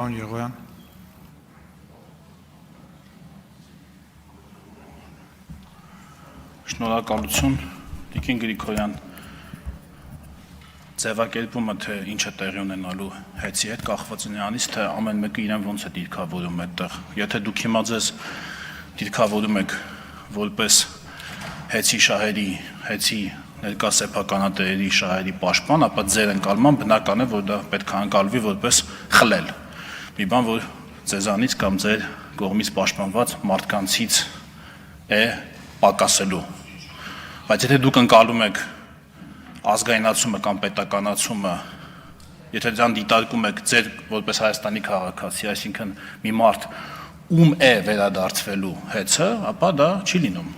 Պարոն Եղոյան։ Շնորհակալություն, Տիկին Գրիգորյան, ձևակերպումը, թե ինչ է տեղի ունենալու հեծի հետ կախված է նրանից, թե ամեն մեկը իրեն ոնց է դիրքավորում այդտեղ։ Եթե դուք հիմա ձեզ դիրքավորում եք որպես հեծի շահերի, հեծի ներկա սեփականատերերի շահերի պաշտպան, ապա ձեր ընկալման բնական է, որ դա պետք է ընկալվի որպես խլել։ Մի բան, որ ձեզանից կամ ձեր կողմից պաշտպանված մարդկանցից է պակասելու։ Բայց եթե դուք ընկալում եք ազգայնացումը կամ պետականացումը, եթե դրան դիտարկում եք ձեր որպես Հայաստանի քաղաքացի, այսինքն մի մարդ ում է վերադարձվելու հեծը, ապա դա չի լինում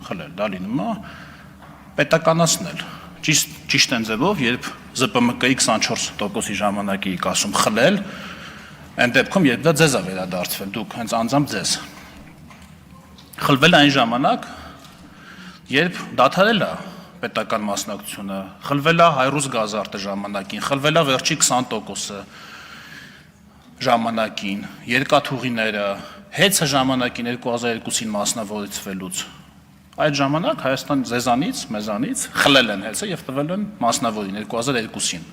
խլել, դա լինում է պետականացնել։ Ճիշտ են ձևով, երբ ԶՊՄԿ-ի 24%-ի ժամանակ եք ասում խլել, այն դեպքում, երբ դա ձեզ է վերադարձվել, դուք հենց անձամբ ձեզ։ Խլվել այն ժամանակ, երբ դադարել է պետական մասնակցությունը, խլվել է հայրուս գազարտը ժամանակին, խլվել է վերջի 20%-ը ժամանակին, երկաթուղիները, հեծը ժամանակին 2002-ին մասնավորեցվելուց։ Այդ ժամանակ Հայաստան ձեզանից, մեզանից խլել են հեծը եւ տվել են մասնավորին 2002-ին։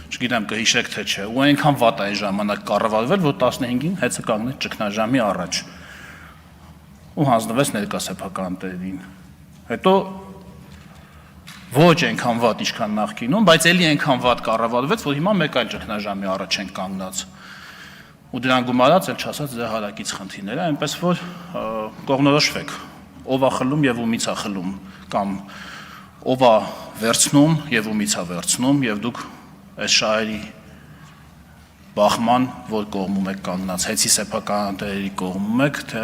Չգիտեմ կհիշեք թե չէ, ու այնքան վատ այն ժամանակ կառավարվել, որ 15-ին հեծը կանգնեց ճգնաժամի առաջ ու հանձնվեց ներկա սեփականատերերին։ Հետո ոչ այնքան վատ ինչքան նախկինում, բայց էլի այնքան վատ կառավարվեց, որ հիմա մեկ այլ ճգնաժամի առաջ են կանգնած։ Ու դրան գումարած էլ չասած ձեր հարակից խնդիրները, այնպես որ կողմնորոշվեք, ով է խլում եւ ումից է խլում, կամ ով է վերցնում եւ ումից է վերցնում, եւ դուք այս շահերի բախման որ կողմում եք կանգնած, հեծի սեփականատերերի կողմում եք, թե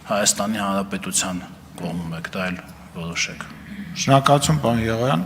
Հայաստանի Հանրապետության կողմում եք, դա էլ որոշեք։ Շնորհակալություն, պարոն Եղոյան։